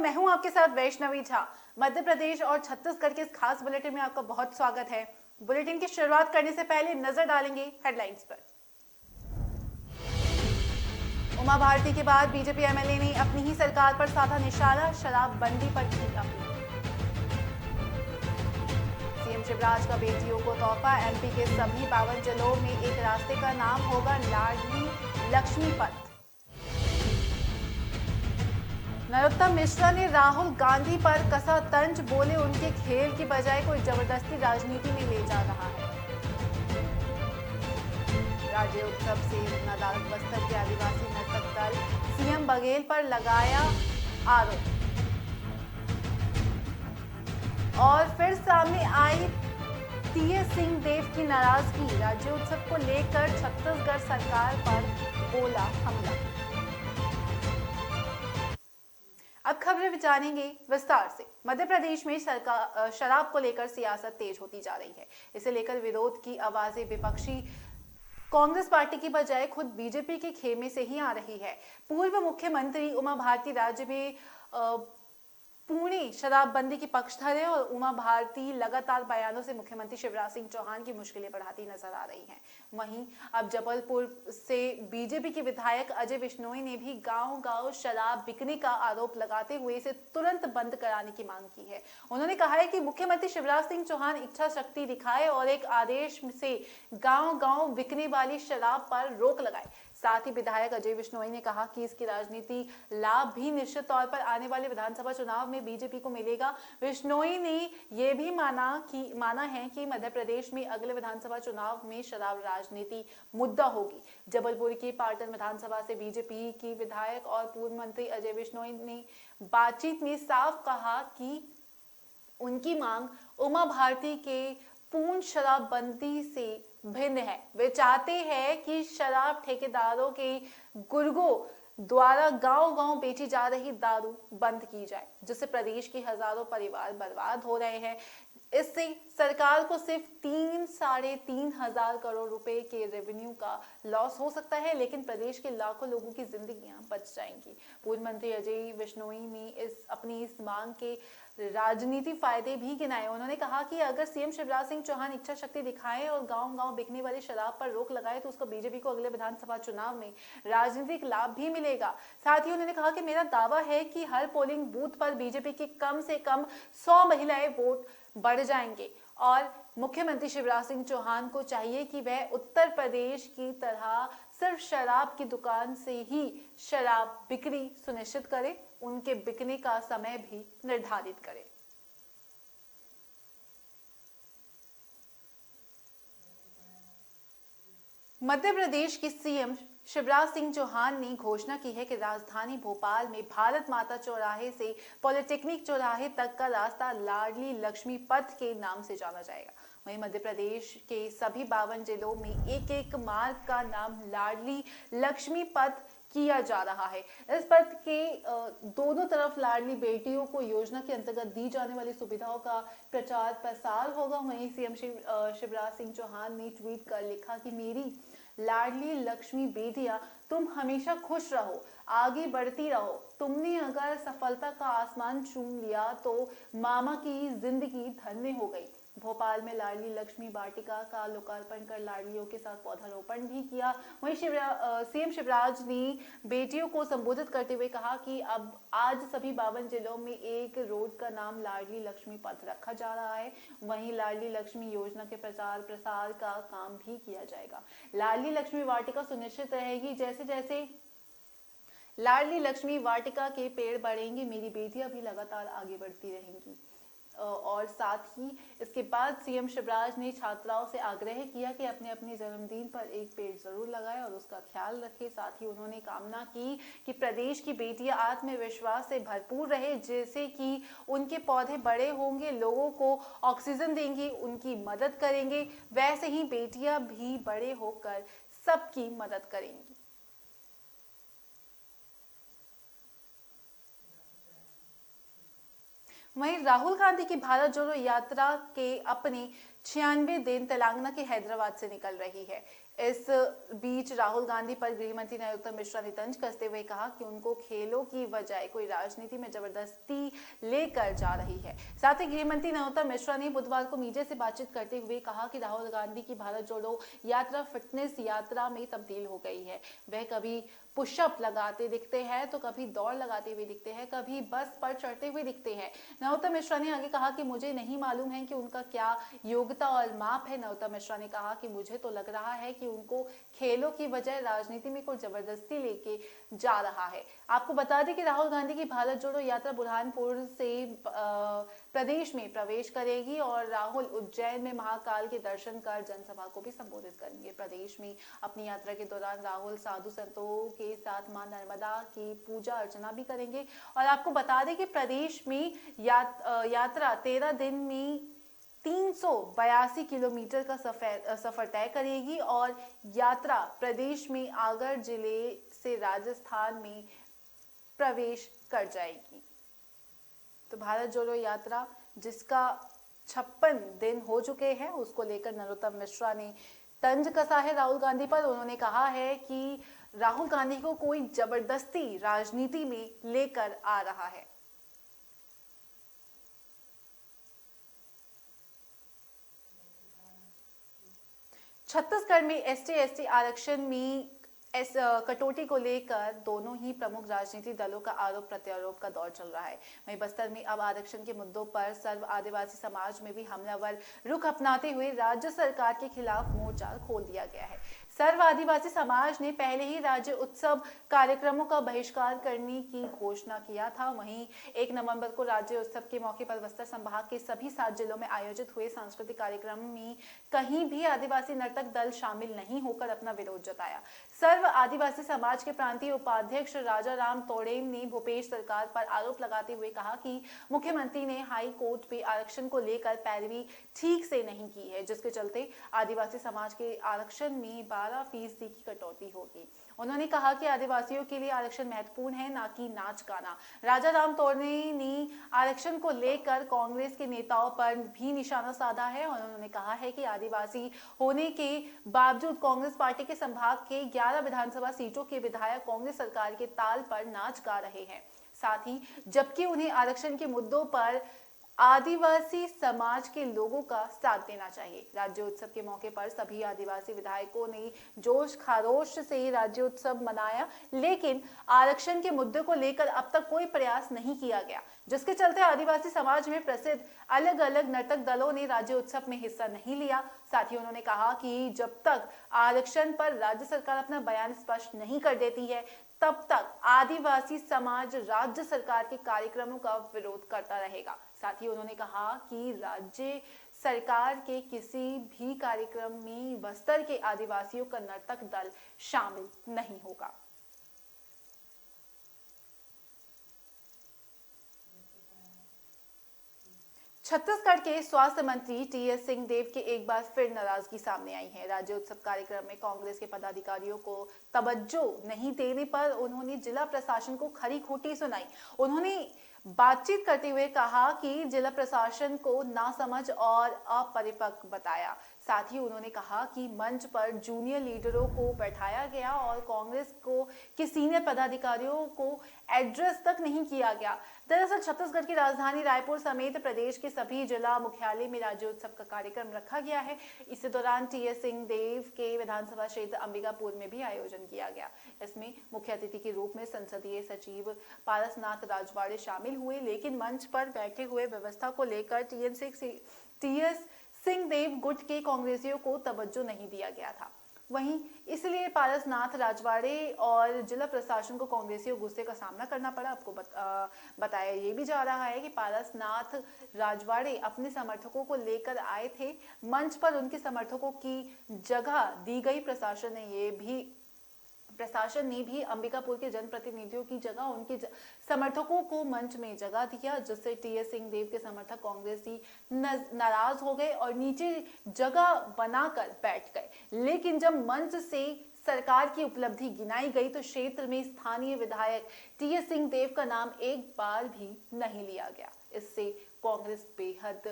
मैं हूं आपके साथ वैष्णवी झा। मध्य प्रदेश और छत्तीसगढ़ के इस खास बुलेटिन में आपका बहुत स्वागत है। बुलेटिन की शुरुआत करने से पहले नजर डालेंगे हेडलाइंस पर। उमा भारती के बाद बीजेपी एमएलए ने अपनी ही सरकार पर साधा निशाना, शराबबंदी पर की अपील। सीएम शिवराज का बेटियों को तोहफा, एमपी के सभी 52 जिलों में एक रास्ते का नाम होगा लाडली लक्ष्मी पथ। नरोत्तम मिश्रा ने राहुल गांधी पर कसा तंज, बोले उनके खेल की बजाय कोई जबरदस्ती राजनीति में ले जा रहा है। राज्य उत्सव से नदारद बस्तर के आदिवासी नर्तक दल सीएम बघेल पर लगाया आरोप। और फिर सामने आई टीएस सिंहदेव की नाराजगी, राज्य उत्सव को लेकर छत्तीसगढ़ सरकार पर बोला हमला। अब खबरें जानेंगे विस्तार से। मध्य प्रदेश में सरकार शराब को लेकर सियासत तेज होती जा रही है। इसे लेकर विरोध की आवाजें विपक्षी कांग्रेस पार्टी की बजाय खुद बीजेपी के खेमे से ही आ रही है। पूर्व मुख्यमंत्री उमा भारती राज्य में पूर्ण शराबबंदी की पक्षधर है और उमा भारती लगातार बयानों से मुख्यमंत्री शिवराज सिंह चौहान की मुश्किलें बढ़ाती नजर आ रही हैं। वहीं अब जबलपुर से बीजेपी के विधायक अजय बिश्नोई ने भी गांव-गांव शराब बिकने का आरोप लगाते हुए इसे तुरंत बंद कराने की मांग की है। उन्होंने कहा है कि मुख्यमंत्री शिवराज सिंह चौहान इच्छा शक्ति दिखाए और एक आदेश से गांव-गांव बिकने वाली शराब पर रोक लगाए। साथ ही विधायक अजय बिश्नोई ने कहा कि इसकी राजनीति लाभ भी निश्चित तौर पर आने वाले विधानसभा चुनाव में बीजेपी को मिलेगा। बिश्नोई ने यह भी माना है कि मध्य प्रदेश में अगले विधानसभा चुनाव में शराब राजनीति मुद्दा होगी। जबलपुर की पाटन विधानसभा से बीजेपी की विधायक और पूर्व मंत्री अजय बिश्नोई ने बातचीत में साफ कहा कि उनकी मांग उमा भारती के पूर्ण शराबबंदी से भिन्न है। वे चाहते हैं कि शराब ठेकेदारों के गुर्गों द्वारा गांव-गांव बेची जा रही दारू बंद की जाए, जिससे प्रदेश के हजारों परिवार बर्बाद हो रहे हैं। इससे सरकार को सिर्फ 3-3.5 हजार करोड़ रुपए के रेवेन्यू का लॉस हो सकता है, लेकिन प्रदेश के लाखों लोगों की जिंदगियां बच जाएंगी। पूर्व मंत्री अजय बिश्नोई ने अपनी इस मांग के राजनीतिक फायदे भी गिनाए। उन्होंने कहा कि अगर सीएम शिवराज सिंह चौहान इच्छा शक्ति दिखाएं और गांव-गांव बिकने वाली शराब पर रोक लगाए तो उसको बीजेपी को अगले विधानसभा चुनाव में राजनीतिक लाभ भी मिलेगा। साथ ही उन्होंने कहा कि मेरा दावा है कि हर पोलिंग बूथ पर बीजेपी की कम से कम 100 महिलाएं वोट बढ़ जाएंगे और मुख्यमंत्री शिवराज सिंह चौहान को चाहिए कि वह उत्तर प्रदेश की तरह सिर्फ शराब की दुकान से ही शराब बिक्री सुनिश्चित करे, उनके बिकने का समय भी निर्धारित करे। मध्य प्रदेश के सीएम शिवराज सिंह चौहान ने घोषणा की है कि राजधानी भोपाल में भारत माता चौराहे से पॉलिटेक्निक चौराहे तक का रास्ता लाडली लक्ष्मी पथ के नाम से जाना जाएगा। वहीं मध्य प्रदेश के सभी 52 जिलों में एक मार्ग का नाम लाडली लक्ष्मी पथ किया जा रहा है। इस पथ के दोनों तरफ लाडली बेटियों को योजना के अंतर्गत दी जाने वाली सुविधाओं का प्रचार प्रसार होगा। वहीं सीएम शिवराज सिंह चौहान ने ट्वीट कर लिखा कि मेरी लाडली लक्ष्मी बेटियां, तुम हमेशा खुश रहो, आगे बढ़ती रहो। तुमने अगर सफलता का आसमान चूम लिया तो मामा की जिंदगी धन्य हो गई। भोपाल में लाडली लक्ष्मी वाटिका का लोकार्पण कर लाडलियों के साथ पौधारोपण भी किया। वहीं सीएम शिवराज ने बेटियों को संबोधित करते हुए कहा कि अब आज सभी 52 जिलों में एक रोड का नाम लाडली लक्ष्मी पथ रखा जा रहा है। वहीं लाडली लक्ष्मी योजना के प्रचार प्रसार का काम भी किया जाएगा। लाडली लक्ष्मी वाटिका सुनिश्चित रहेगी, जैसे जैसे लाडली लक्ष्मी वाटिका के पेड़ बढ़ेंगे, मेरी बेटियां भी लगातार आगे बढ़ती रहेंगी। और साथ ही इसके बाद सीएम शिवराज ने छात्राओं से आग्रह किया कि अपने अपने जन्मदिन पर एक पेड़ जरूर लगाएं और उसका ख्याल रखें। साथ ही उन्होंने कामना की कि प्रदेश की बेटियां आत्मविश्वास से भरपूर रहे, जैसे कि उनके पौधे बड़े होंगे, लोगों को ऑक्सीजन देंगी, उनकी मदद करेंगे, वैसे ही बेटियां भी बड़े होकर सबकी मदद करेंगी। वहीं राहुल गांधी की भारत जोड़ो यात्रा के अपने 96 दिन तेलंगाना के हैदराबाद से निकल रही है। इस बीच राहुल गांधी पर गृह मंत्री नरोत्तम मिश्रा ने तंज कसते हुए कहा कि उनको खेलों की बजाय कोई राजनीति में जबरदस्ती लेकर जा रही है। साथ ही गृह मंत्री नरोत्तम मिश्रा ने बुधवार को मीडिया से बातचीत करते हुए कहा कि राहुल गांधी की भारत जोड़ो यात्रा फिटनेस यात्रा में तब्दील हो गई है। वह कभी पुशअप लगाते दिखते हैं तो कभी दौड़ लगाते हुए दिखते हैं, कभी बस पर चढ़ते हुए दिखते हैं। नरोत्तम मिश्रा ने आगे कहा कि मुझे नहीं मालूम है कि उनका क्या योग्यता और माप है। नरोत्तम मिश्रा ने कहा कि मुझे तो लग रहा है कि उनको खेलों की बजाय राजनीति में कोई जबरदस्ती लेके जा रहा है। आपको बता दें कि राहुल गांधी की भारत जोड़ो यात्रा बुरहानपुर से प्रदेश में प्रवेश करेगी और राहुल उज्जैन में महाकाल के दर्शन कर जनसभा को भी संबोधित करेंगे। प्रदेश में अपनी यात्रा के दौरान राहुल साधु संतों के साथ मां नर्मदा की पूजा अर्चना भी करेंगे। और आपको बता दें कि प्रदेश में यात्रा 13 दिन में 382 किलोमीटर का सफर तय करेगी और यात्रा प्रदेश में आगर जिले से राजस्थान में प्रवेश कर जाएगी। तो भारत जोड़ो यात्रा जिसका 56 दिन हो चुके हैं, उसको लेकर नरोत्तम मिश्रा ने तंज कसा है राहुल गांधी पर। उन्होंने कहा है कि राहुल गांधी को कोई जबरदस्ती राजनीति में लेकर आ रहा है। छत्तीसगढ़ में एसटी आरक्षण में कटौती को लेकर दोनों ही प्रमुख राजनीतिक दलों का आरोप प्रत्यारोप का दौर चल रहा है। वहीं बस्तर में अब आरक्षण के मुद्दों पर सर्व आदिवासी समाज में भी हमलावर रुख अपनाते हुए राज्य सरकार के खिलाफ मोर्चा खोल दिया गया है। सर्व आदिवासी समाज ने पहले ही राज्य उत्सव कार्यक्रमों का बहिष्कार करने की घोषणा किया था। वहीं 1 नवंबर को राज्य उत्सव के मौके पर बस्तर संभाग के सभी 7 जिलों में आयोजित हुए सांस्कृतिक कार्यक्रम में कहीं भी आदिवासी नर्तक दल शामिल नहीं होकर अपना विरोध जताया। सर्व आदिवासी समाज के प्रांतीय उपाध्यक्ष राजा राम तोड़ेम ने भूपेश सरकार पर आरोप लगाते हुए कहा कि मुख्यमंत्री ने हाई कोर्ट में आरक्षण को लेकर पैरवी ठीक से नहीं की है, जिसके चलते आदिवासी समाज के आरक्षण में 12% की कटौती होगी। उन्होंने कहा कि आदिवासियों के लिए आरक्षण महत्वपूर्ण है, ना कि नाच गाना। राजा राम तोड़े ने आरक्षण को लेकर कांग्रेस के नेताओं पर भी निशाना साधा है और उन्होंने कहा है कि आदिवासी होने के बावजूद कांग्रेस पार्टी के संभाग के 11 विधानसभा सीटों के विधायक कांग्रेस सरकार के ताल पर नाच गा रहे हैं। साथ ही जबकि उन्हें आरक्षण के मुद्दों पर आदिवासी समाज के लोगों का साथ देना चाहिए। राज्य उत्सव के मौके पर सभी आदिवासी विधायकों ने जोश खरोश से राज्य उत्सव मनाया, लेकिन आरक्षण के मुद्दे को लेकर अब तक कोई प्रयास नहीं किया गया, जिसके चलते आदिवासी समाज में प्रसिद्ध अलग अलग नर्तक दलों ने राज्य उत्सव में हिस्सा नहीं लिया। साथ ही उन्होंने कहा कि जब तक आरक्षण पर राज्य सरकार अपना बयान स्पष्ट नहीं कर देती है, तब तक आदिवासी समाज राज्य सरकार के कार्यक्रमों का विरोध करता रहेगा। साथ ही उन्होंने कहा कि राज्य सरकार के किसी भी कार्यक्रम में बस्तर के आदिवासियों का नर्तक दल शामिल नहीं होगा। छत्तीसगढ़ के स्वास्थ्य मंत्री टीएस सिंहदेव के एक बार फिर नाराजगी सामने आई है। राज्य उत्सव कार्यक्रम में कांग्रेस के पदाधिकारियों को तवज्जो नहीं देने पर उन्होंने जिला प्रशासन को खरी खोटी सुनाई। उन्होंने बातचीत करते हुए कहा कि जिला प्रशासन को नासमझ और अपरिपक्व बताया। साथ ही उन्होंने कहा कि मंच पर जूनियर लीडरों को बैठाया गया और कांग्रेस को के सीनियर पदाधिकारियों को एड्रेस तक नहीं किया गया। दरअसल छत्तीसगढ़ की राजधानी रायपुर समेत प्रदेश के सभी जिला मुख्यालय में राज्योत्सव का कार्यक्रम रखा गया है। इसी दौरान टीएस सिंहदेव के विधानसभा क्षेत्र अंबिकापुर में भी आयोजन किया गया। इसमें मुख्य अतिथि के रूप में संसदीय सचिव पारसनाथ राजवाड़े शामिल हुए, लेकिन मंच पर बैठे हुए व्यवस्था को लेकर टीएस सिंहदेव गुट के कांग्रेसियों को तवज्जो नहीं दिया गया था। वहीं इसलिए पारसनाथ राजवाड़े और जिला प्रशासन को कांग्रेसियों गुस्से का सामना करना पड़ा। आपको बताया ये भी जा रहा है कि पारसनाथ राजवाड़े अपने समर्थकों को लेकर आए थे, मंच पर उनके समर्थकों की जगह दी गई। प्रशासन ने भी अंबिकापुर के जनप्रतिनिधियों की जगह उनके समर्थकों को मंच में जगह दिया, जिससे टीएस सिंहदेव के समर्थक कांग्रेसी नाराज हो गए और नीचे जगह बनाकर बैठ गए। लेकिन जब मंच से सरकार की उपलब्धि गिनाई गई तो क्षेत्र में स्थानीय विधायक टीएस सिंहदेव का नाम एक बार भी नहीं लिया गया। इससे कांग्रेस बेहद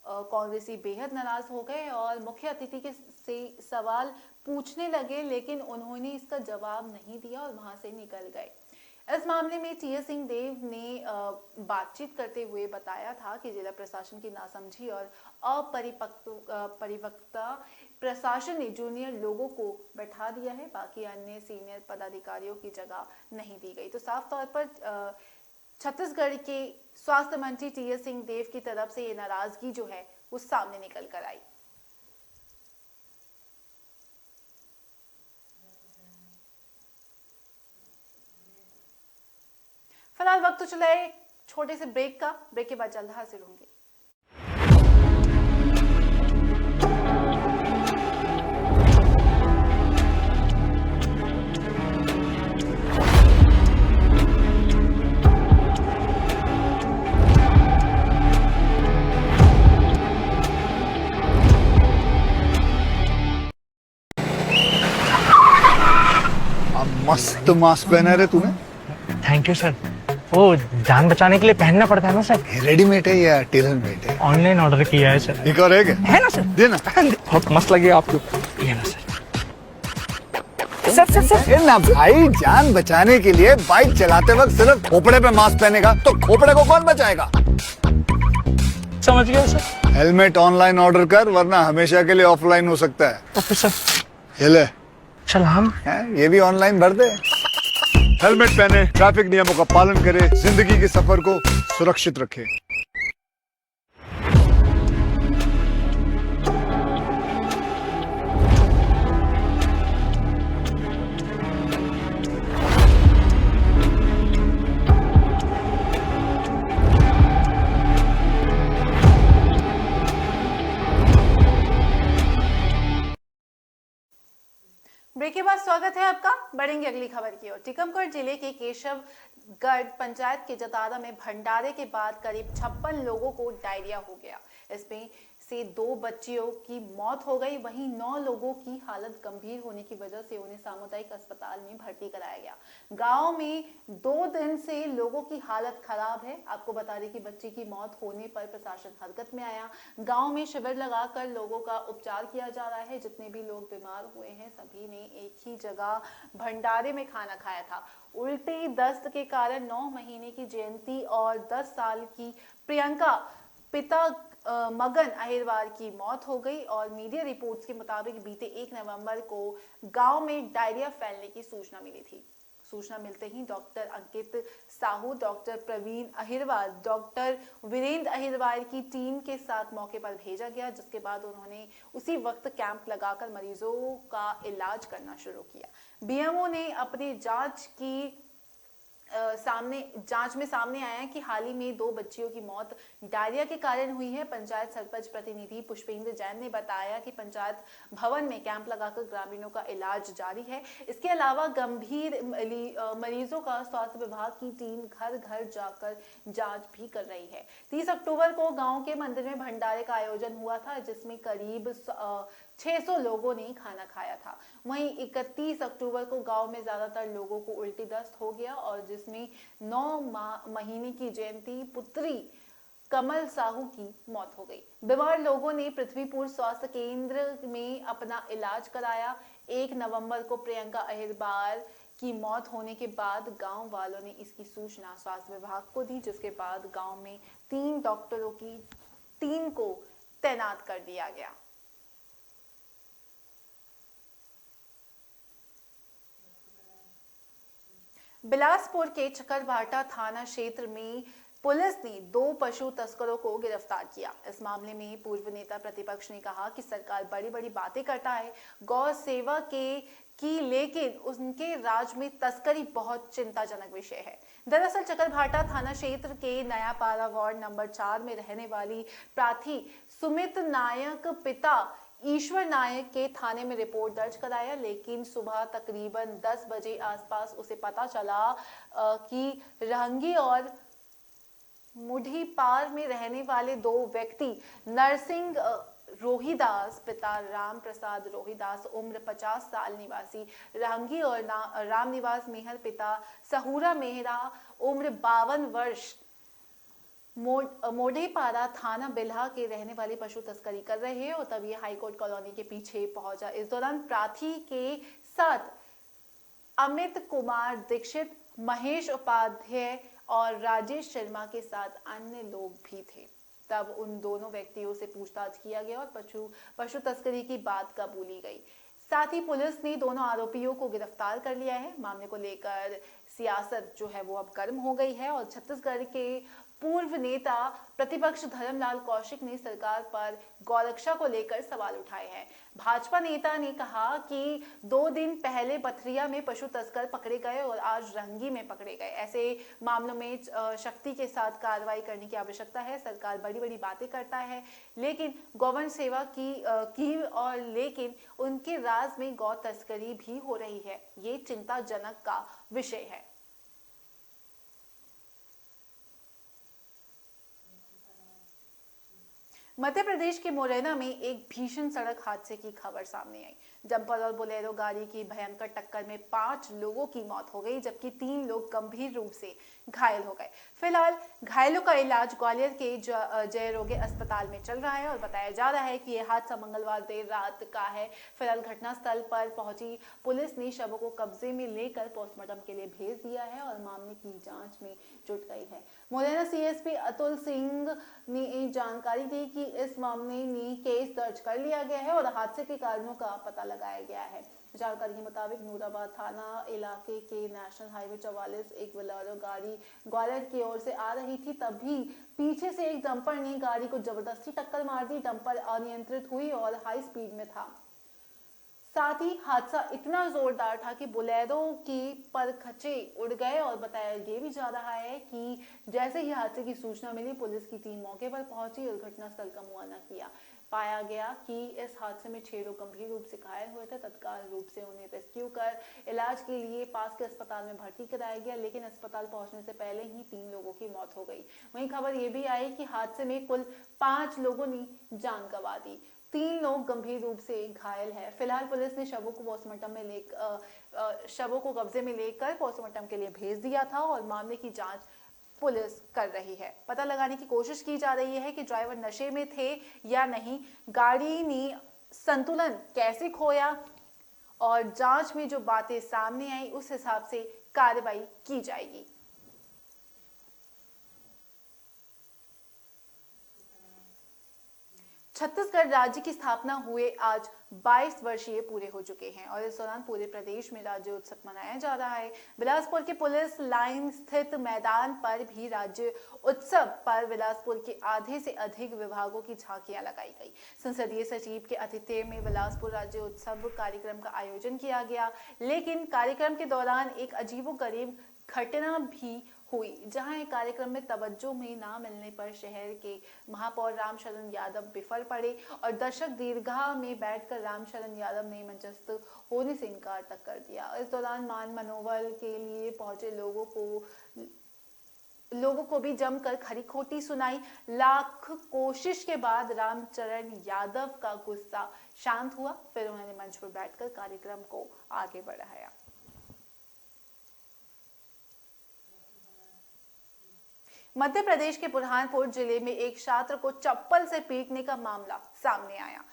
कांग्रेसी बेहद नाराज हो गए और मुख्य अतिथि के से सवाल पूछने लगे, लेकिन उन्होंने इसका जवाब नहीं दिया और वहां से निकल गए। इस मामले में टीएस सिंहदेव ने बातचीत करते हुए बताया था कि जिला प्रशासन की नासमझी और परिपक्वता प्रशासन ने जूनियर लोगों को बैठा दिया है, बाकी अन्य सीनियर पदाधिकारियों की जगह नहीं दी गई। तो साफ तौर पर छत्तीसगढ़ के स्वास्थ्य मंत्री टीएस सिंहदेव की तरफ से ये नाराजगी जो है वो सामने निकल कर आई। फिलहाल वक्त तो चला है छोटे से ब्रेक का। ब्रेक के बाद जल्द हाजिर होंगे। मस्त मास्क पहना रे तूने। Thank you sir. वो जान बचाने के लिए पहनना पड़ता है ना सर। रेडीमेड है या टेलर मेड है? ऑनलाइन ऑर्डर किया है सर। एक और है ना सर? देना। बहुत मस्त लगे आपको। ये ना सर। सर ना भाई, जान बचाने के लिए बाइक चलाते वक्त सिर्फ खोपड़े पे मास्क पहनेगा तो खोपड़े को कौन बचाएगा? समझ गया सर। हेलमेट ऑनलाइन ऑर्डर कर, वरना हमेशा के लिए ऑफलाइन हो सकता है। Okay sir. ये ले। चल हम ये भी ऑनलाइन भर दे। हेलमेट पहने, ट्रैफिक नियमों का पालन करें, जिंदगी के सफर को सुरक्षित रखें। ब्रेक के बाद स्वागत है आपका। बढ़ेंगे अगली खबर की ओर। टीकमगढ़ जिले के केशवगढ़ पंचायत के जतारा में भंडारे के बाद करीब 56 लोगों को डायरिया हो गया। इसमें से 2 बच्चियों की मौत हो गई, वहीं 9 लोगों की हालत गंभीर होने की वजह से उन्हें सामुदायिक अस्पताल में भर्ती कराया गया। गांव में 2 दिन से लोगों की हालत खराब है। आपको बता दें कि बच्ची की मौत होने पर प्रशासन हरकत में आया। गांव में शिविर लगाकर लोगों का उपचार किया जा रहा है। जितने भी लोग बीमार हुए हैं सभी ने एक ही जगह भंडारे में खाना खाया था। उल्टी दस्त के कारण 9 महीने की जयंती और 10 साल की प्रियंका पिता मगन अहिरवार की मौत हो गई और मीडिया रिपोर्ट्स के मुताबिक बीते 1 नवंबर को गांव में डायरिया फैलने की सूचना मिली थी। सूचना मिलते ही डॉक्टर अंकित साहू, डॉक्टर प्रवीण अहिरवार, डॉक्टर वीरेंद्र अहिरवार की टीम के साथ मौके पर भेजा गया, जिसके बाद उन्होंने उसी वक्त कैंप लगाकर मरीजों का इलाज करना शुरू किया। बीएमओ ने अपनी जांच में सामने आया कि हाल ही में 2 बच्चियों की मौत डायरिया के कारण हुई है। पंचायत सरपंच प्रतिनिधि पुष्पेंद्र जैन ने बताया कि पंचायत भवन में कैंप लगाकर ग्रामीणों का इलाज जारी है। इसके अलावा गंभीर मरीजों का स्वास्थ्य विभाग की टीम घर घर जाकर जांच भी कर रही है। 30 अक्टूबर को गांव के मंदिर में भंडारे का आयोजन हुआ था, जिसमें करीब 600 लोगों ने खाना खाया था। वहीं 31 अक्टूबर को गांव में ज्यादातर लोगों को उल्टी दस्त हो गया और जिसमें 9 महीने की जयंती पुत्री कमल साहू की मौत हो गई। बीमार लोगों ने पृथ्वीपुर स्वास्थ्य केंद्र में अपना इलाज कराया। 1 नवंबर को प्रियंका अहिरवार की मौत होने के बाद गांव वालों ने इसकी सूचना स्वास्थ्य विभाग को दी, जिसके बाद गांव में 3 डॉक्टरों की टीम को तैनात कर दिया गया। बिलासपुर के चकरभाटा थाना क्षेत्र में पुलिस ने 2 पशु तस्करों को गिरफ्तार किया। इस मामले में पूर्व नेता प्रतिपक्ष ने कहा कि सरकार बड़ी बड़ी बातें करता है गौ सेवा की, लेकिन उनके राज में तस्करी बहुत चिंताजनक विषय है। दरअसल चकरभाटा थाना क्षेत्र के नयापारा वार्ड नंबर 4 में रहने वाली प्रार्थी सुमित नायक पिता ईश्वर नायक के थाने में रिपोर्ट दर्ज कराया, लेकिन सुबह तकरीबन 10 बजे आसपास उसे पता चला कि रहंगी और मुढ़ी पार में रहने वाले 2 व्यक्ति नरसिंह रोहिदास पिता राम प्रसाद रोहिदास उम्र 50 साल निवासी रहंगी और राम निवास मेहर पिता सहूरा मेहरा उम्र 52 वर्ष मोढ़ेपारा थाना बिल्हा के रहने वाले पशु तस्करी कर रहे हैं और तभी हाईकोर्ट कॉलोनी के पीछे पहुंचा। इस दौरान प्रार्थी के साथ अमित कुमार दीक्षित, महेश उपाध्याय और राजेश शर्मा के साथ अन्य लोग भी थे। तब उन दोनों व्यक्तियों से पूछताछ किया गया और पशु तस्करी की बात कबूली गई। साथ ही पुलिस ने दोनों आरोपियों को गिरफ्तार कर लिया है। मामले को लेकर सियासत जो है वो अब गर्म हो गई है और छत्तीसगढ़ के पूर्व नेता प्रतिपक्ष धर्मलाल कौशिक ने सरकार पर गौरक्षा को लेकर सवाल उठाए हैं। भाजपा नेता ने कहा कि 2 दिन पहले पथरिया में पशु तस्कर पकड़े गए और आज रंगी में पकड़े गए। ऐसे मामलों में शक्ति के साथ कार्रवाई करने की आवश्यकता है। सरकार बड़ी बड़ी बातें करता है लेकिन गौवंश सेवा की और लेकिन उनके राज में गौ तस्करी भी हो रही है। ये चिंताजनक का विषय है। मध्य प्रदेश के मुरैना में एक भीषण सड़क हादसे की खबर सामने आई। डंपर और बोलेरो गाड़ी की भयंकर टक्कर में 5 लोगों की मौत हो गई जबकि 3 लोग गंभीर रूप से घायल हो गए। फिलहाल घायलों का इलाज ग्वालियर के जयरोगे अस्पताल में चल रहा है और बताया जा रहा है कि यह हादसा मंगलवार देर रात का है। फिलहाल घटनास्थल पर पहुंची पुलिस ने शवों को कब्जे में लेकर पोस्टमार्टम के लिए भेज दिया है और मामले की जांच में जुट गई है। मुरैना सीएसपी अतुल सिंह ने जानकारी दी कि इस मामले में केस दर्ज कर लिया गया है और हादसे के कारणों का पता लगाया गया है। जानकारी के मुताबिक नूराबाद थाना इलाके के नेशनल हाईवे 44 एक बोलेरो गाड़ी ग्वालियर की ओर से आ रही थी। तभी पीछे से एक डंपर ने गाड़ी को जबरदस्ती टक्कर मार दी। डंपर अनियंत्रित हुई और हाई स्पीड में था। साथ ही हादसा इतना जोरदार था कि बोलेरो की परखचे उड़ गए और बताया ये भी जा रहा है कि जैसे ही हादसे की सूचना मिली पुलिस की टीम मौके पर पहुंची और घटनास्थल का मुआयना किया। पाया गया कि इस हादसे में 6 लोग गंभीर रूप से घायल हुए थे। तत्काल रूप से उन्हें रेस्क्यू कर इलाज के लिए पास के अस्पताल में भर्ती कराया गया लेकिन अस्पताल पहुंचने से पहले ही 3 लोगों की मौत हो गई। वहीं खबर ये भी आई कि हादसे में कुल 5 लोगों ने जान गंवा दी। 3 लोग गंभीर रूप से घायल है। फिलहाल पुलिस ने शवों को कब्जे में लेकर पोस्टमार्टम के लिए भेज दिया था और मामले की जांच पुलिस कर रही है। पता लगाने की कोशिश की जा रही है कि ड्राइवर नशे में थे या नहीं, गाड़ी ने संतुलन कैसे खोया और जांच में जो बातें सामने आई उस हिसाब से कार्रवाई की जाएगी। छत्तीसगढ़ राज्य की स्थापना हुए आज 22 वर्षीय पूरे हो चुके हैं और इस दौरान पूरे प्रदेश में राज्य उत्सव मनाया जा रहा है। बिलासपुर के पुलिस लाइन स्थित मैदान पर भी राज्य उत्सव पर बिलासपुर के आधे से अधिक विभागों की झांकियां लगाई गई। संसदीय सचिव के आतिथ्य में बिलासपुर राज्य उत्सव कार्यक्रम का आयोजन किया गया लेकिन कार्यक्रम के दौरान एक अजीबोगरीब घटना भी हुई जहां एक कार्यक्रम में तवज्जो में ना मिलने पर शहर के महापौर रामशरण यादव बिफर पड़े और दर्शक दीर्घा में बैठकर रामशरण यादव ने मंचस्थ होने से इनकार तक कर दिया। इस दौरान मान मनोबल के लिए पहुंचे लोगों को भी जमकर खरी खोटी सुनाई। लाख कोशिश के बाद रामचरण यादव का गुस्सा शांत हुआ। फिर उन्होंने मंच पर बैठकर कार्यक्रम को आगे बढ़ाया। मध्य प्रदेश के बुरहानपुर जिले में एक छात्र को चप्पल से पीटने का मामला सामने आया।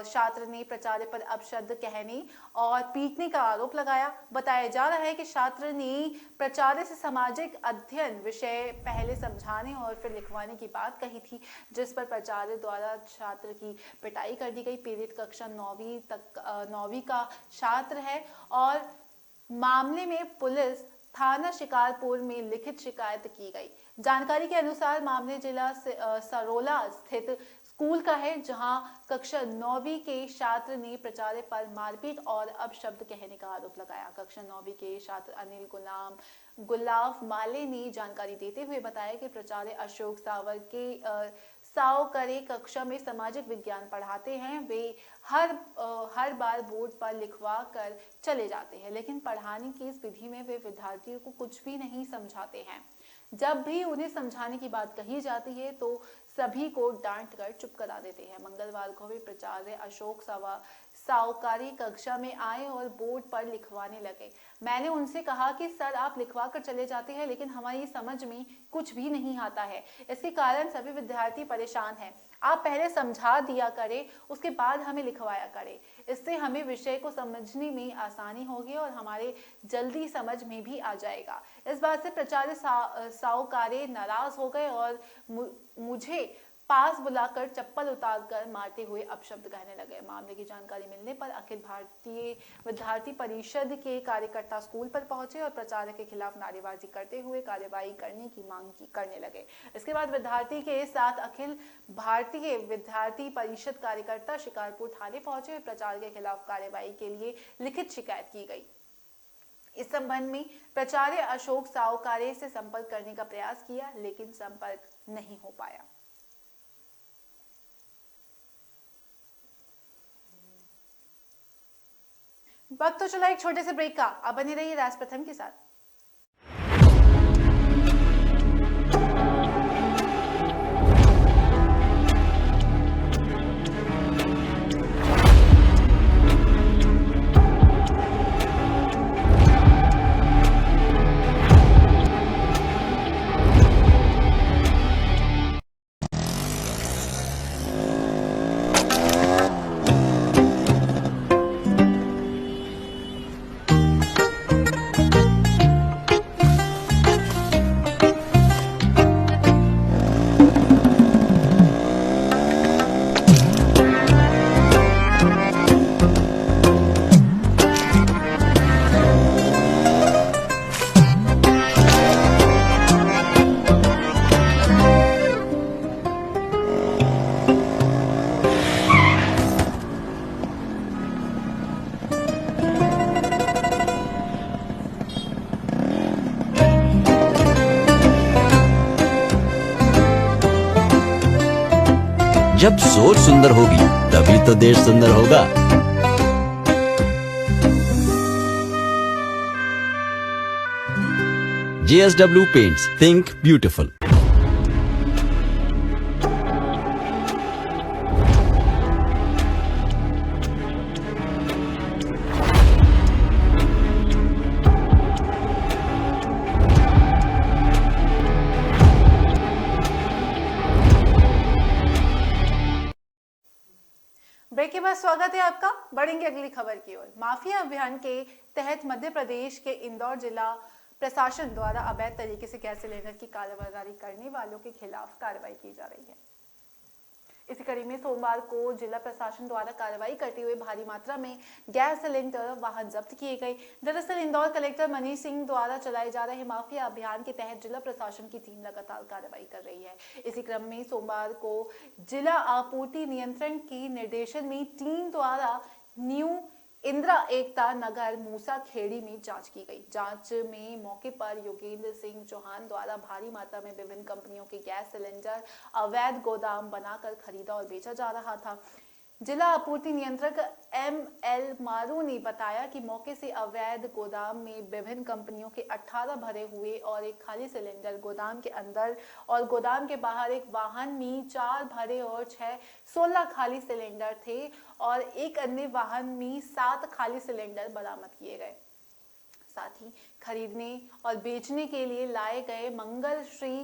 छात्र ने प्राचार्य पर अपशब्द कहने और पीटने का आरोप लगाया। बताया जा रहा है कि छात्र ने प्राचार्य से सामाजिक अध्ययन विषय पहले समझाने और फिर लिखवाने की बात कही थी जिस पर प्राचार्य द्वारा छात्र की पिटाई कर दी गई। पीड़ित कक्षा 9वीं का छात्र है और मामले में पुलिस थाना शिकारपुर में लिखित शिकायत की गई। जानकारी के अनुसार मामले जिला सरोला स्थित स्कूल का है जहां कक्षा 9वीं के छात्र ने प्राचार्य पर मारपीट और अपशब्द कहने का आरोप लगाया। कक्षा 9वीं के छात्र अनिल गुलाब माले ने जानकारी देते हुए बताया कि प्राचार्य अशोक सावकरे कक्षा में सामाजिक विज्ञान पढ़ाते हैं। वे हर बार बोर्ड पर लिखवा कर चले जाते हैं लेकिन पढ़ाने की इस विधि में वे विद्यार्थियों को कुछ भी नहीं समझाते हैं। जब भी उन्हें समझाने की बात कही जाती है तो सभी को डांट कर चुप करा देते हैं। मंगलवार को भी प्राचार्य अशोक साहूकारी कक्षा में आए और बोर्ड पर लिखवाने लगे। मैंने उनसे कहा कि सर आप लिखवा कर चले जाते हैं लेकिन हमारी समझ में कुछ भी नहीं आता है, इसके कारण सभी विद्यार्थी परेशान हैं। आप पहले समझा दिया करें, उसके बाद हमें लिखवाया करें, इससे हमें विषय को समझने में आसानी होगी और हमारे जल्दी समझ में भी आ जाएगा। इस बात से प्राचार्य साहूकारी नाराज हो गए और मुझे पास बुलाकर चप्पल उतारकर मारते हुए अपशब्द कहने लगे। मामले की जानकारी मिलने पर अखिल भारतीय विद्यार्थी परिषद के कार्यकर्ता स्कूल पर पहुंचे और प्राचार्य के खिलाफ नारेबाजी करते हुए कार्रवाई करने की मांग करने लगे। इसके बाद विद्यार्थी के साथ अखिल भारतीय विद्यार्थी परिषद कार्यकर्ता शिकारपुर थाने पहुंचे और प्राचार्य के खिलाफ कार्रवाई के लिए लिखित शिकायत की गई। इस संबंध में प्राचार्य अशोक साहूकारी से संपर्क करने का प्रयास किया लेकिन संपर्क नहीं हो पाया। वक्त तो चला एक छोटे से ब्रेक का, अब बने रहिए राज प्रथम के साथ। जब सोच सुंदर होगी तभी तो देश सुंदर होगा। JSW Paints, think beautiful। Break के बाद स्वागत है आपका। बढ़ेंगे अगली खबर की ओर। माफिया अभियान के तहत मध्य प्रदेश के इंदौर जिला प्रशासन द्वारा अवैध तरीके से गैस सिलेंडर की कालाबाजारी करने वालों के खिलाफ कार्रवाई की जा रही है। इसी कड़ी में सोमवार को जिला प्रशासन द्वारा कार्रवाई करते हुए भारी मात्रा में गैस सिलेंडर वाहन जब्त किए गए। दरअसल इंदौर कलेक्टर मनीष सिंह द्वारा चलाए जा रहे माफिया अभियान के तहत जिला प्रशासन की टीम लगातार कार्रवाई कर रही है। इसी क्रम में सोमवार को जिला आपूर्ति नियंत्रण के निर्देशन में टीम द्वारा न्यू इंदिरा एकता नगर मूसा खेड़ी में जांच की गई। जांच में मौके पर योगेंद्र सिंह चौहान द्वारा भारी मात्रा में विभिन्न कंपनियों के गैस सिलेंडर अवैध गोदाम बनाकर खरीदा और बेचा जा रहा था। जिला आपूर्ति नियंत्रक ML मारू ने बताया कि मौके से अवैध गोदाम में विभिन्न कंपनियों के 18 भरे हुए और एक खाली सिलेंडर, गोदाम के अंदर और गोदाम के बाहर एक वाहन में 4 भरे और 16 खाली सिलेंडर थे और एक अन्य वाहन में 7 खाली सिलेंडर बरामद किए गए। साथ ही खरीदने और बेचने के लिए लाए गए मंगल श्री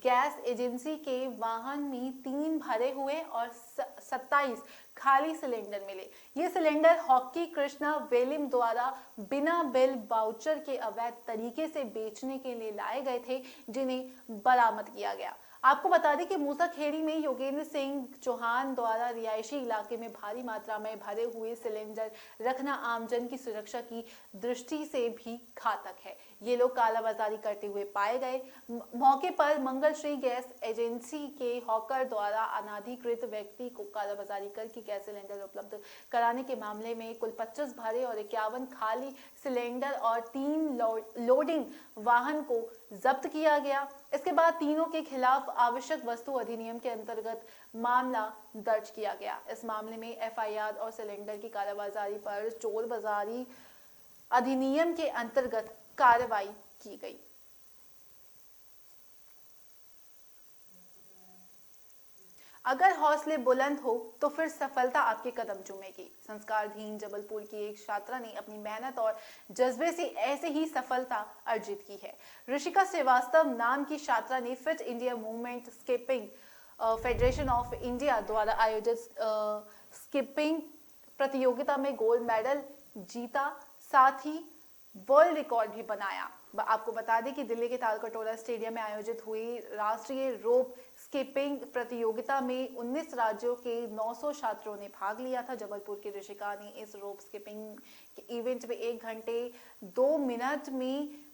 गैस एजेंसी के वाहन में 3 भरे हुए और 27 खाली सिलेंडर मिले। ये सिलेंडर हॉकी कृष्णा वेलिम द्वारा बिना बिल वाउचर के अवैध तरीके से बेचने के लिए लाए गए थे, जिन्हें बरामद किया गया। आपको बता दें कि मूसा खेड़ी में योगेंद्र सिंह चौहान द्वारा रिहायशी इलाके में भारी मात्रा में भरे हुए सिलेंडर रखना आमजन की सुरक्षा की दृष्टि से भी घातक है। ये लोग कालाबाजारी करते हुए पाए गए। मौके पर मंगल श्री गैस एजेंसी के हॉकर द्वारा अनाधिकृत व्यक्ति को कालाबाजारी करके गैस सिलेंडर उपलब्ध कराने के मामले में कुल 25 भरे और 51 खाली सिलेंडर और 3 लोडिंग वाहन को जब्त किया गया। इसके बाद तीनों के खिलाफ आवश्यक वस्तु अधिनियम के अंतर्गत मामला दर्ज किया गया। इस मामले में FIR और सिलेंडर की कालाबाजारी पर चोर बाजारी अधिनियम के अंतर्गत कार्रवाई की गई। अगर हौसले बुलंद हो तो फिर सफलता आपके कदम चूमेगी। संस्कारधीन जबलपुर की एक छात्रा ने अपनी मेहनत और जज्बे से ऐसे ही सफलता अर्जित की है। ऋषिका श्रीवास्तव नाम की छात्रा ने fit India movement skipping federation of India द्वारा आयोजित स्किपिंग प्रतियोगिता में गोल्ड मेडल जीता, साथ ही वर्ल्ड रिकॉर्ड भी बनाया। आपको बता दें कि दिल्ली के तालकटोरा स्टेडियम में आयोजित हुई राष्ट्रीय रोप स्किपिंग प्रतियोगिता में 19 राज्यों के 900 छात्रों ने भाग लिया था। जबलपुर की ऋषिका ने इस रोप स्किपिंग के इवेंट में 1 घंटे 2 मिनट में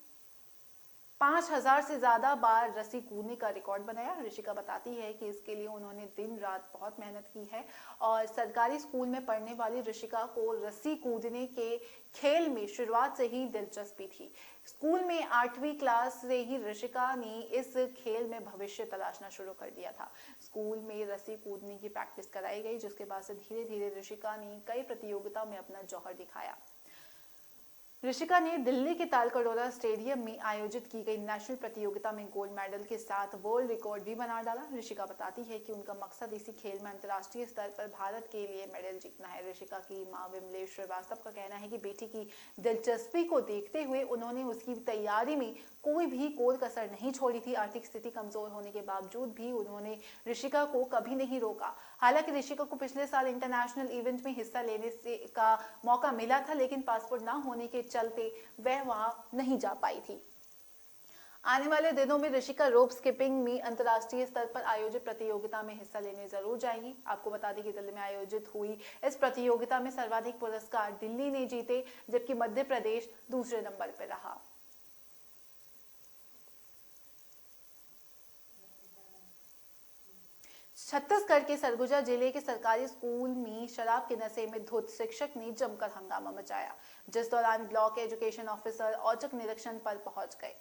5000 से ज्यादा बार रस्सी कूदने का रिकॉर्ड बनाया। ऋषिका बताती है कि इसके लिए उन्होंने दिन रात बहुत मेहनत की है और सरकारी स्कूल में पढ़ने वाली ऋषिका को रस्सी कूदने के खेल में शुरुआत से ही दिलचस्पी थी। स्कूल में 8वीं क्लास से ही ऋषिका ने इस खेल में भविष्य तलाशना शुरू कर दिया था। स्कूल में रस्सी कूदने की प्रैक्टिस कराई गई, जिसके बाद से धीरे धीरे ऋषिका ने कई प्रतियोगिताओं में अपना जौहर दिखाया। ऋषिका ने दिल्ली के तालकटोरा स्टेडियम में आयोजित की गई नेशनल प्रतियोगिता में गोल्ड मेडल के साथ वर्ल्ड रिकॉर्ड भी बना डाला। ऋषिका बताती है कि उनका मकसद इसी खेल में अंतर्राष्ट्रीय स्तर पर भारत के लिए मेडल जीतना है। ऋषिका की मां विमलेश श्रीवास्तव का कहना है कि बेटी की दिलचस्पी को देखते हुए उन्होंने उसकी तैयारी में कोई भी कोई कसर नहीं छोड़ी थी। आर्थिक स्थिति कमजोर होने के बावजूद भी उन्होंने ऋषिका को कभी नहीं रोका। हालांकि ऋषिका को पिछले साल इंटरनेशनल इवेंट में हिस्सा लेने का मौका मिला था, लेकिन पासपोर्ट न होने के चलते वह वहां नहीं जा पाई थी। आने वाले दिनों में ऋषिका रोप स्किपिंग में अंतर्राष्ट्रीय स्तर पर आयोजित प्रतियोगिता में हिस्सा लेने जरूर जाएंगी। आपको बता दें कि दिल्ली में आयोजित हुई इस प्रतियोगिता में सर्वाधिक पुरस्कार दिल्ली ने जीते, जबकि मध्य प्रदेश दूसरे नंबर पर रहा। छत्तीसगढ़ के सरगुजा जिले के सरकारी स्कूल में शराब के नशे में धुत शिक्षक ने जमकर हंगामा मचाया, जिस दौरान ब्लॉक एजुकेशन ऑफिसर औचक निरीक्षण पर पहुंच गए।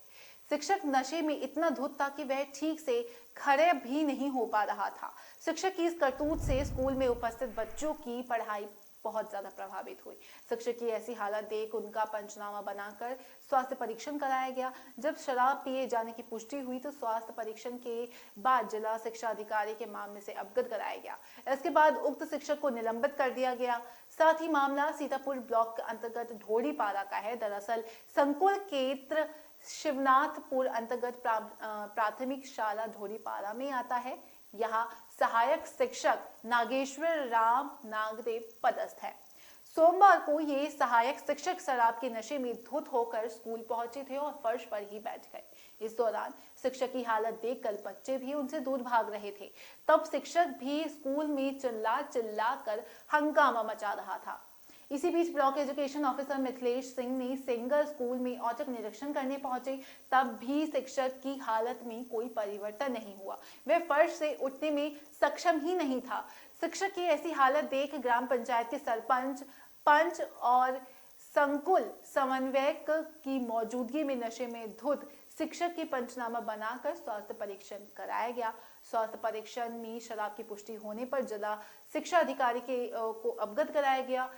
शिक्षक नशे में इतना धुत था कि वह ठीक से खड़े भी नहीं हो पा रहा था। शिक्षक की इस करतूत से स्कूल में उपस्थित बच्चों की पढ़ाई बहुत ज्यादा प्रभावित हुई। शिक्षक की ऐसी हालत देख उनका पंचनामा बनाकर स्वास्थ्य परीक्षण कराया गया। जब शराब पिए जाने की पुष्टि हुई तो स्वास्थ्य परीक्षण के बाद जिला शिक्षा अधिकारी के मामले से अवगत कराया गया। इसके बाद उक्त शिक्षक को निलंबित कर दिया गया। साथ ही मामला सीतापुर ब्लॉक के अंतर्गत ढोड़ीपारा का है। दरअसल संकुल केंद्र शिवनाथपुर अंतर्गत प्राथमिक शाला ढोड़ीपारा में आता है। यहाँ सहायक शिक्षक नागेश्वर राम नागदेव पदस्थ है। सोमवार को ये सहायक शिक्षक शराब के नशे में धुत होकर स्कूल पहुंचे थे और फर्श पर ही बैठ गए। इस दौरान शिक्षक की हालत देखकर बच्चे भी उनसे दूर भाग रहे थे। तब शिक्षक भी स्कूल में चिल्ला कर हंगामा मचा रहा था। इसी बीच block education officer Mithilesh Singh ने सिंगर स्कूल में औचक निरीक्षण करने पहुंचे। तब भी शिक्षक की हालत में कोई परिवर्तन नहीं हुआ। वह फर्श से उठने में सक्षम ही नहीं था। शिक्षक की ऐसी हालत देख ग्राम पंचायत के सरपंच, पंच और संकुल समन्वयक की मौजूदगी में नशे में धुत शिक्षक की पंचनामा बनाकर स्वास्थ्य परीक्षण कराया गया। स्वास्थ्य परीक्षण में शराब की पुष्टि होने पर जिला शिक्षा अधिकारी को अवगत कराया गया।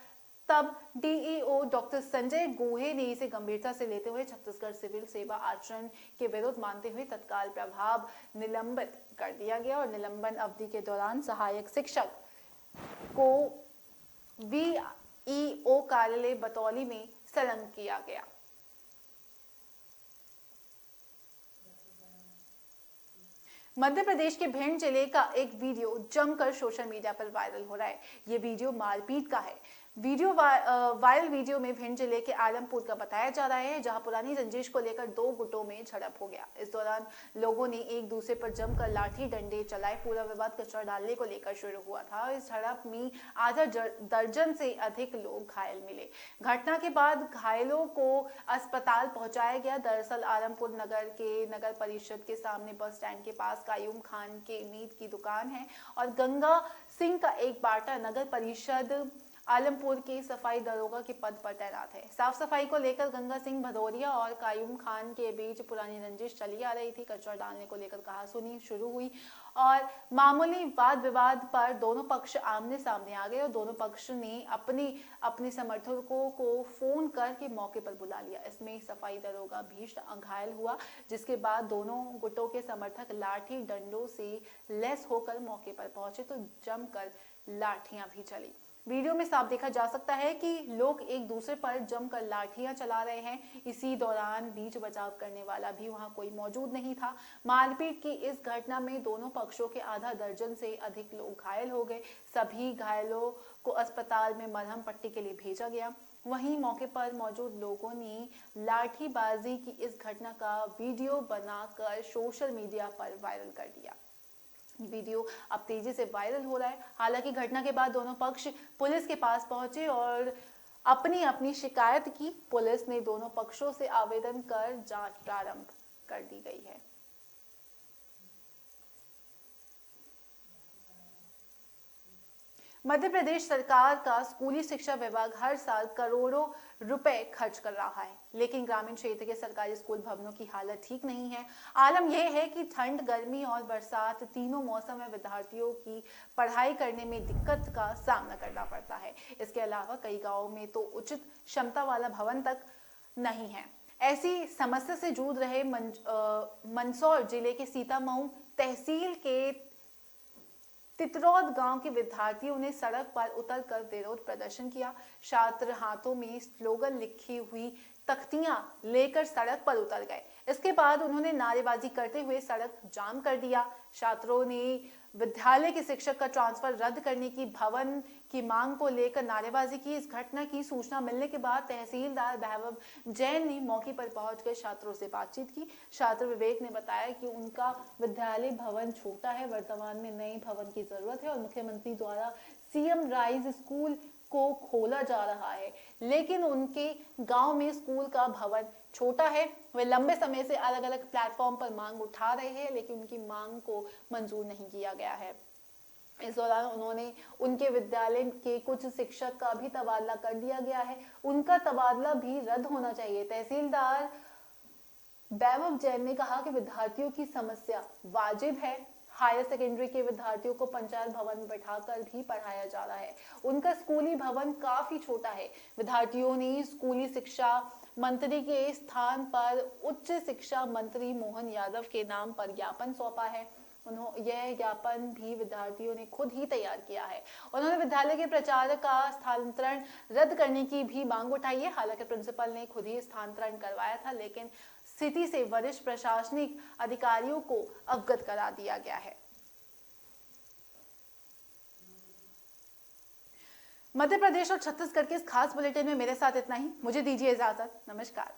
तब डीईओ डॉक्टर संजय गोहे ने इसे गंभीरता से लेते हुए छत्तीसगढ़ सिविल सेवा आचरण के विरोध मानते हुए तत्काल प्रभाव निलंबित कर दिया गया और निलंबन अवधि के दौरान सहायक शिक्षक को वीईओ कार्यालय बतौली में संलग्न किया गया। मध्य प्रदेश के भिंड जिले का एक वीडियो जमकर सोशल मीडिया पर वायरल हो रहा है। ये वीडियो मारपीट का है। वायरल वीडियो में भिंड जिले के आलमपुर का बताया जा रहा है, जहां पुरानी रंजिश को लेकर 2 गुटों में झड़प हो गया। इस दौरान लोगों ने एक दूसरे पर जमकर लाठी डंडे चलाए। पूरा विवाद कचरा डालने को लेकर शुरू हुआ था। इस झड़प में आधा दर्जन से अधिक लोग घायल मिले। घटना के बाद घायलों को अस्पताल पहुंचाया गया। दरअसल आलमपुर नगर के नगर परिषद के सामने बस स्टैंड के पास कायूम खान के मीट की दुकान है और गंगा सिंह का एक बाटा नगर परिषद आलमपुर के सफाई दरोगा के पद पर तैनात है। साफ सफाई को लेकर गंगा सिंह भदौरिया और कायूम खान के बीच पुरानी रंजिश चली आ रही थी। कचरा डालने को लेकर कहासुनी शुरू हुई और मामूली वाद विवाद पर दोनों पक्ष आमने सामने आ गए और दोनों पक्ष ने अपने समर्थकों को फोन करके मौके पर बुला लिया। इसमें सफाई दरोगा भी घायल हुआ, जिसके बाद दोनों गुटों के समर्थक लाठी डंडों से लैस होकर मौके पर पहुंचे तो जमकर लाठियां भी चली। वीडियो में साफ देखा जा सकता है कि लोग एक दूसरे पर जमकर लाठियां चला रहे हैं। इसी दौरान बीच बचाव करने वाला भी वहां कोई मौजूद नहीं था। मारपीट की इस घटना में दोनों पक्षों के आधा दर्जन से अधिक लोग घायल हो गए। सभी घायलों को अस्पताल में मरहम पट्टी के लिए भेजा गया। वहीं मौके पर मौजूद लोगों ने लाठीबाजी की इस घटना का वीडियो बनाकर सोशल मीडिया पर वायरल कर दिया। वीडियो अब तेजी से वायरल हो रहा है। हालांकि घटना के बाद दोनों पक्ष पुलिस के पास पहुंचे और अपनी अपनी शिकायत की। पुलिस ने दोनों पक्षों से आवेदन कर जांच प्रारंभ कर दी गई है। मध्य प्रदेश सरकार का स्कूली शिक्षा विभाग हर साल करोड़ों रुपए खर्च कर रहा है, लेकिन ग्रामीण क्षेत्र के सरकारी स्कूल भवनों की हालत ठीक नहीं है। आलम यह है कि ठंड, गर्मी और बरसात तीनों मौसम में विद्यार्थियों की पढ़ाई करने में दिक्कत का सामना करना पड़ता है। इसके अलावा कई गांवों में तो उचित क्षमता वाला भवन तक नहीं है। ऐसी समस्या से जूझ रहे मंदसौर जिले के सीतामऊ तहसील के तितरौद गांव के विद्यार्थियों ने सड़क पर उतरकर विरोध प्रदर्शन किया। छात्र हाथों में स्लोगन लिखी हुई तख्तियां लेकर सड़क पर उतर गए। इसके बाद उन्होंने नारेबाजी करते हुए सड़क जाम कर दिया। छात्रों ने विद्यालय के शिक्षक का ट्रांसफर रद्द करने की भवन की मांग को लेकर नारेबाजी की। इस घटना की सूचना मिलने के बाद तहसीलदार वैभव जैन ने मौके पर पहुंचकर छात्रों से बातचीत की। छात्र विवेक ने बताया कि उनका विद्यालय भवन छोटा है, वर्तमान में नए भवन की जरूरत है और मुख्यमंत्री द्वारा सीएम राइज स्कूल को खोला जा रहा है, लेकिन उनके गांव में स्कूल का भवन छोटा है। वे लंबे समय से अलग अलग प्लेटफॉर्म पर मांग उठा रहे हैं, लेकिन उनकी मांग को मंजूर नहीं किया गया है। इस दौरान उन्होंने उनके विद्यालय के कुछ शिक्षक का भी तबादला कर दिया गया है, उनका तबादला भी रद्द होना चाहिए। तहसीलदार वैभव जैन ने कहा कि विद्यार्थियों की समस्या वाजिब है। हायर सेकेंडरी के विद्यार्थियों को पंचायत भवन में बैठाकर भी पढ़ाया जा रहा है। उनका स्कूली भवन काफी छोटा है। विद्यार्थियों ने स्कूली शिक्षा मंत्री के स्थान पर उच्च शिक्षा मंत्री मोहन यादव के नाम पर ज्ञापन सौंपा है। यह ज्ञापन भी विद्यार्थियों ने खुद ही तैयार किया है। उन्होंने विद्यालय के प्राचार्य का स्थानांतरण रद्द करने की भी मांग उठाई है। हालांकि प्रिंसिपल ने खुद ही स्थानांतरण करवाया था, लेकिन स्थिति से वरिष्ठ प्रशासनिक अधिकारियों को अवगत करा दिया गया है। मध्य प्रदेश और छत्तीसगढ़ के इस खास बुलेटिन में मेरे साथ इतना ही। मुझे दीजिए इजाजत। नमस्कार।